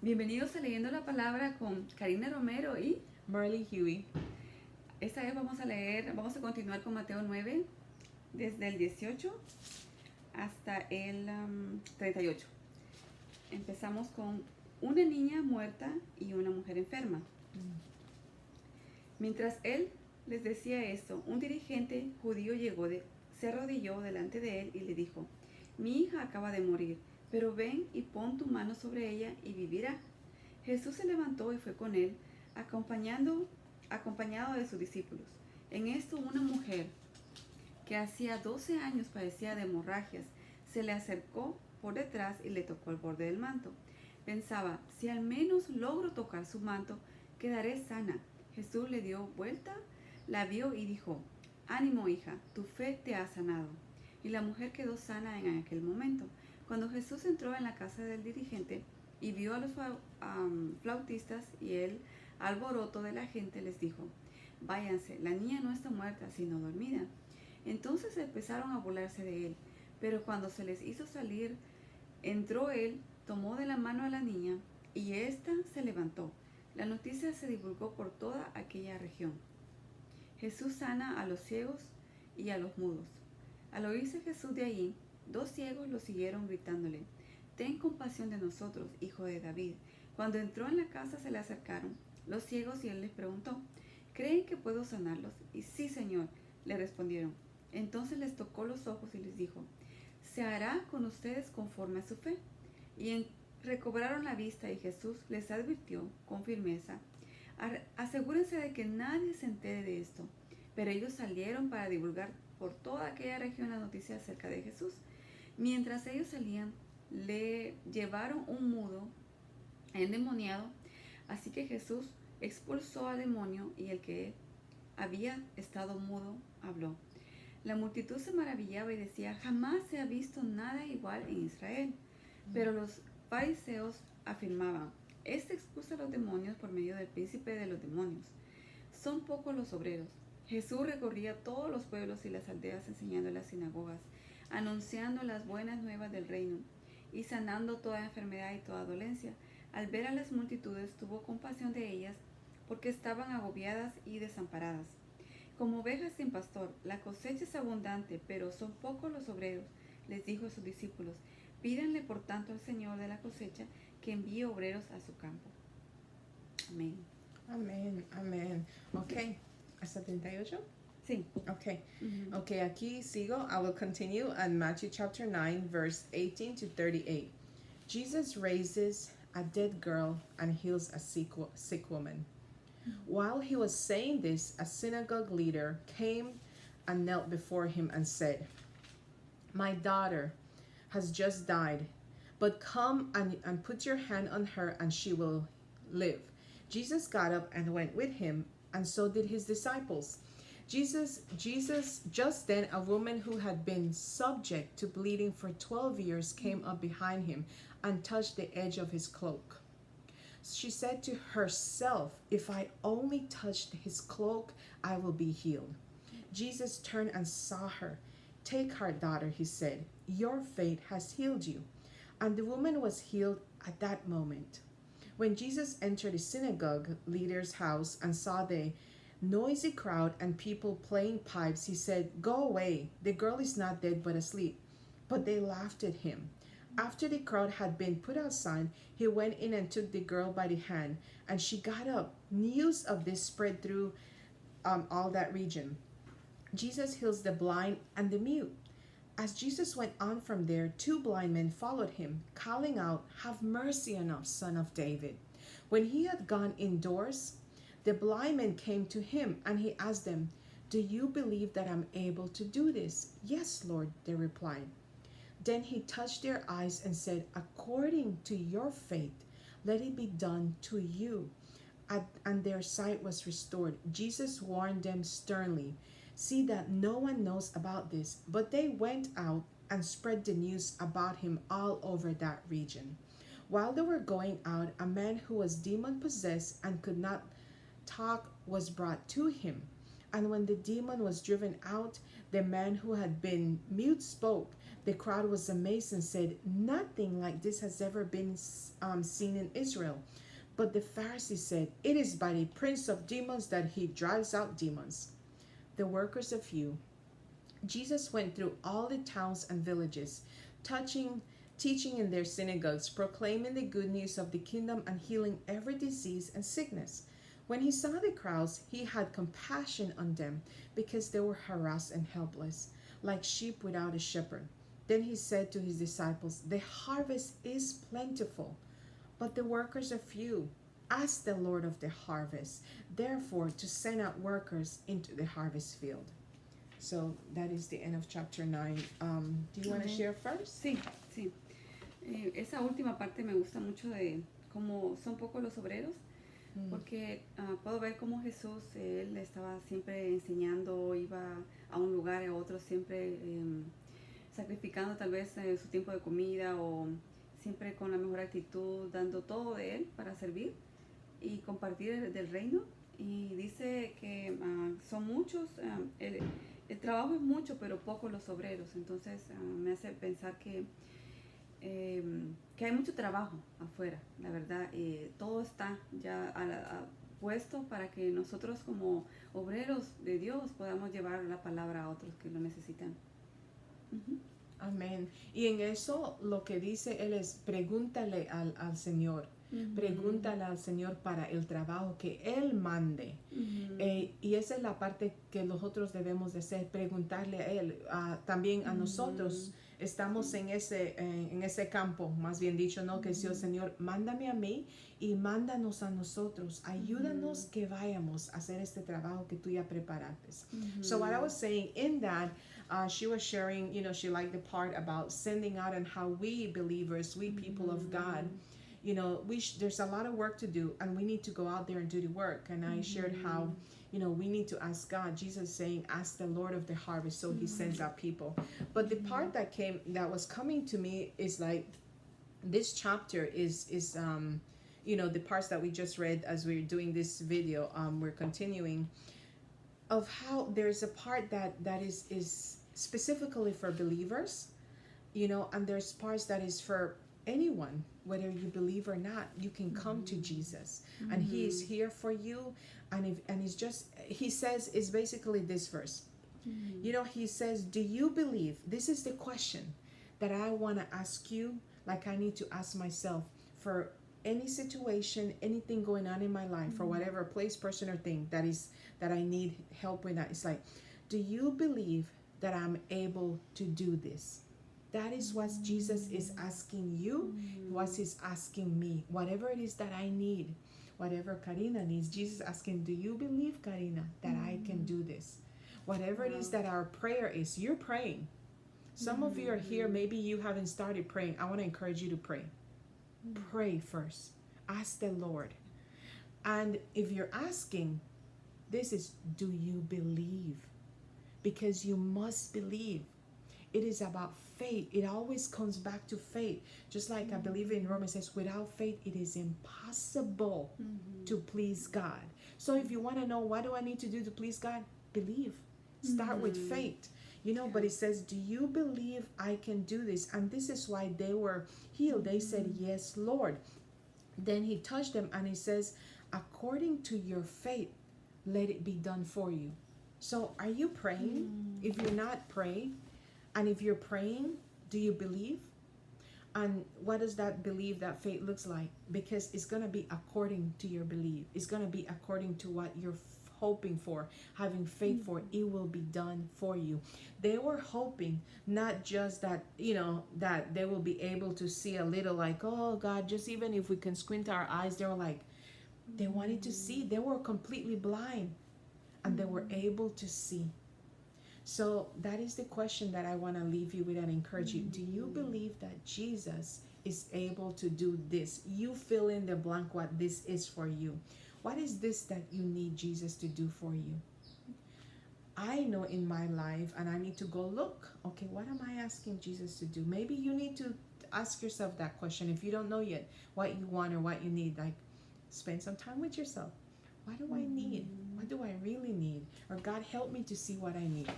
Bienvenidos a Leyendo la Palabra con Karina Romero y Marley Huey. esta vez vamos a continuar con Mateo 9, desde el 18 hasta el 38. Empezamos con una niña muerta y una mujer enferma. Mientras él les decía esto, un dirigente judío se arrodilló delante de él y le dijo: mi hija acaba de morir, pero ven y pon tu mano sobre ella y vivirá. Jesús se levantó y fue con él, acompañado de sus discípulos. En esto una mujer que hacía 12 años padecía de hemorragias se le acercó por detrás y le tocó el borde del manto. Pensaba: si al menos logro tocar su manto, quedaré sana. Jesús le dio vuelta, la vio y dijo: ánimo, hija, tu fe te ha sanado. Y la mujer quedó sana en aquel momento. Cuando Jesús entró en la casa del dirigente y vio a los flautistas y el alboroto de la gente, les dijo: váyanse, la niña no está muerta, sino dormida. Entonces empezaron a burlarse de él, pero cuando se les hizo salir, entró él, tomó de la mano a la niña y ésta se levantó. La noticia se divulgó por toda aquella región. Jesús sana a los ciegos y a los mudos. Al oírse Jesús de allí, 2 ciegos lo siguieron gritándole: ten compasión de nosotros, hijo de David. Cuando entró en la casa se le acercaron los ciegos y él les preguntó: ¿creen que puedo sanarlos? Y sí, Señor, le respondieron. Entonces les tocó los ojos y les dijo: se hará con ustedes conforme a su fe. Y recobraron la vista y Jesús les advirtió con firmeza: asegúrense de que nadie se entere de esto. Pero ellos salieron para divulgar por toda aquella región la noticia acerca de Jesús. Mientras ellos salían, le llevaron un mudo endemoniado, así que Jesús expulsó al demonio y el que había estado mudo habló. La multitud se maravillaba y decía: jamás se ha visto nada igual en Israel. Pero los fariseos afirmaban: este expulsa a los demonios por medio del príncipe de los demonios. Son pocos los obreros. Jesús recorría todos los pueblos y las aldeas enseñando en las sinagogas, anunciando las buenas nuevas del reino y sanando toda enfermedad y toda dolencia. Al ver a las multitudes, tuvo compasión de ellas porque estaban agobiadas y desamparadas, como ovejas sin pastor. La cosecha es abundante, pero son pocos los obreros. Les dijo a sus discípulos: pídanle por tanto al Señor de la cosecha que envíe obreros a su campo. Amén. Amén, amén. Ok, ¿hasta 38? Sí. Ok, Uh-huh. ok, aquí sigo. I will continue on Matthew chapter 9, verse 18 to 38. Jesus raises a dead girl and heals a sick woman. While he was saying this, a synagogue leader came and knelt before him and said, my daughter has just died, but come and put your hand on her and she will live. Jesus got up and went with him, and so did his disciples. Just then a woman who had been subject to bleeding for 12 years came up behind him and touched the edge of his cloak. She said to herself, if I only touched his cloak, I will be healed. Jesus turned and saw her. Take her, daughter, he said. Your faith has healed you. And the woman was healed at that moment. When Jesus entered the synagogue leader's house and saw the noisy crowd and people playing pipes, he said, go away. The girl is not dead but asleep. But they laughed at him. After the crowd had been put outside, he went in and took the girl by the hand, and she got up. News of this spread through all that region. Jesus heals the blind and the mute. As Jesus went on from there, 2 blind men followed him, calling out, have mercy on us, son of David. When he had gone indoors, the blind men came to him, and he asked them, do you believe that I'm able to do this? Yes, Lord, they replied. Then he touched their eyes and said, according to your faith, let it be done to you. And their sight was restored. Jesus warned them sternly, see that no one knows about this. But they went out and spread the news about him all over that region. While they were going out, a man who was demon-possessed and could not talk was brought to him. And when the demon was driven out, the man who had been mute spoke. The crowd was amazed and said, "Nothing like this has ever been seen in Israel." But the Pharisees said, "It is by the prince of demons that he drives out demons." The workers are few. Jesus went through all the towns and villages, teaching in their synagogues, proclaiming the good news of the kingdom and healing every disease and sickness. When he saw the crowds, he had compassion on them because they were harassed and helpless, like sheep without a shepherd. Then he said to his disciples, "The harvest is plentiful, but the workers are few. Ask the Lord of the harvest, therefore, to send out workers into the harvest field." So that is the end of chapter 9. Do you want to share first? Sí, sí. Esa última parte me gusta mucho de cómo son pocos los obreros, porque puedo ver cómo Jesús, él estaba siempre enseñando, iba a un lugar, a otro, siempre sacrificando tal vez su tiempo de comida o siempre con la mejor actitud, dando todo de él para servir y compartir del reino. Y dice que son muchos, el trabajo es mucho, pero pocos los obreros. Entonces me hace pensar que hay mucho trabajo afuera, la verdad. Todo está ya puesto para que nosotros como obreros de Dios podamos llevar la palabra a otros que lo necesitan. Amén. Y en eso lo que dice él es pregúntale al Señor. Pregúntale al Señor para el trabajo que Él mande. Y esa es la parte que nosotros debemos de hacer, preguntarle a Él. También a nosotros estamos en ese campo, más bien dicho, ¿no? Que si el Señor, mándame a mí y mándanos a nosotros. Ayúdanos que vayamos a hacer este trabajo que tú ya preparaste. So what I was saying in that, she was sharing, she liked the part about sending out and how we believers, we people of God, there's a lot of work to do and we need to go out there and do the work. And I shared how, we need to ask God. Jesus saying, ask the Lord of the harvest, so he sends out people. But the part that was coming to me is like, this chapter is the parts that we just read as we're doing this video, we're continuing, of how there's a part that is specifically for believers, and there's parts that is for anyone, whether you believe or not. You can come to Jesus, and he is here for you. And he says, it's basically this verse. He says, do you believe? This is the question that I want to ask you, like I need to ask myself for any situation, anything going on in my life, for whatever place, person, or thing that I need help with. That it's like, do you believe that I'm able to do this? That is what Jesus is asking you, what he's asking me. Whatever it is that I need, whatever Karina needs, Jesus is asking, do you believe, Karina, that I can do this? Whatever it is that our prayer is, you're praying. Some of you are here, maybe you haven't started praying. I want to encourage you to pray. Pray first. Ask the Lord. And if you're asking, this is, do you believe? Because you must believe. It is about faith. It always comes back to faith. Just like I believe in Romans says, without faith, it is impossible to please God. So if you want to know, what do I need to do to please God? Believe. Start with faith. But it says, do you believe I can do this? And this is why they were healed. They said, yes, Lord. Then he touched them and he says, according to your faith, let it be done for you. So are you praying? If you're not praying, and if you're praying, do you believe? And what does that believe, that faith looks like? Because it's going to be according to your belief. It's going to be according to what you're hoping for, having faith for. It will be done for you. They were hoping not just that, that they will be able to see a little, like, oh God, just even if we can squint our eyes. They were like, they wanted to see. They were completely blind and they were able to see. So that is the question that I want to leave you with and encourage you. Do you believe that Jesus is able to do this? You fill in the blank what this is for you. What is this that you need Jesus to do for you? I know in my life, and I need to go look, okay, what am I asking Jesus to do? Maybe you need to ask yourself that question. If you don't know yet what you want or what you need, like, spend some time with yourself. What do I need? What do I really need? Or God, help me to see what I need.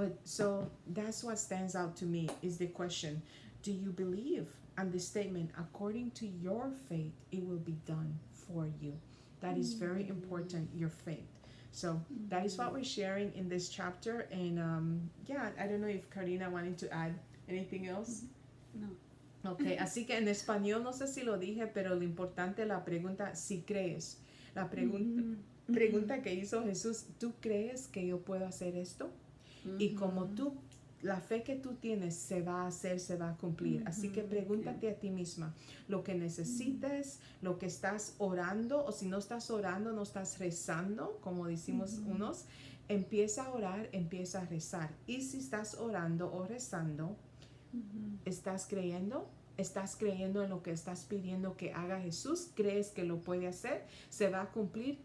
But so that's what stands out to me is the question, do you believe? And the statement, according to your faith, it will be done for you. That is very important, your faith. So that is what we're sharing in this chapter. And yeah, I don't know if Karina wanted to add anything else. No. Ok, así que en español no sé si lo dije, pero lo importante, la pregunta, si crees. La pregunta que hizo Jesús, ¿tú crees que yo puedo hacer esto? Y como tú, la fe que tú tienes se va a hacer, se va a cumplir. Así que pregúntate a ti misma lo que necesites, lo que estás orando, o si no estás orando, no estás rezando, como decimos unos, empieza a orar, empieza a rezar. Y si estás orando o rezando, ¿estás creyendo? ¿Estás creyendo en lo que estás pidiendo que haga Jesús? ¿Crees que lo puede hacer? Se va a cumplir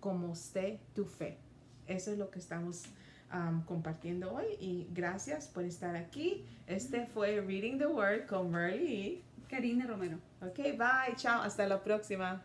como esté tu fe. Eso es lo que estamos compartiendo hoy. Y gracias por estar aquí. Este fue Reading the Word con Merly. Karina Romero. Ok, bye. Chao. Hasta la próxima.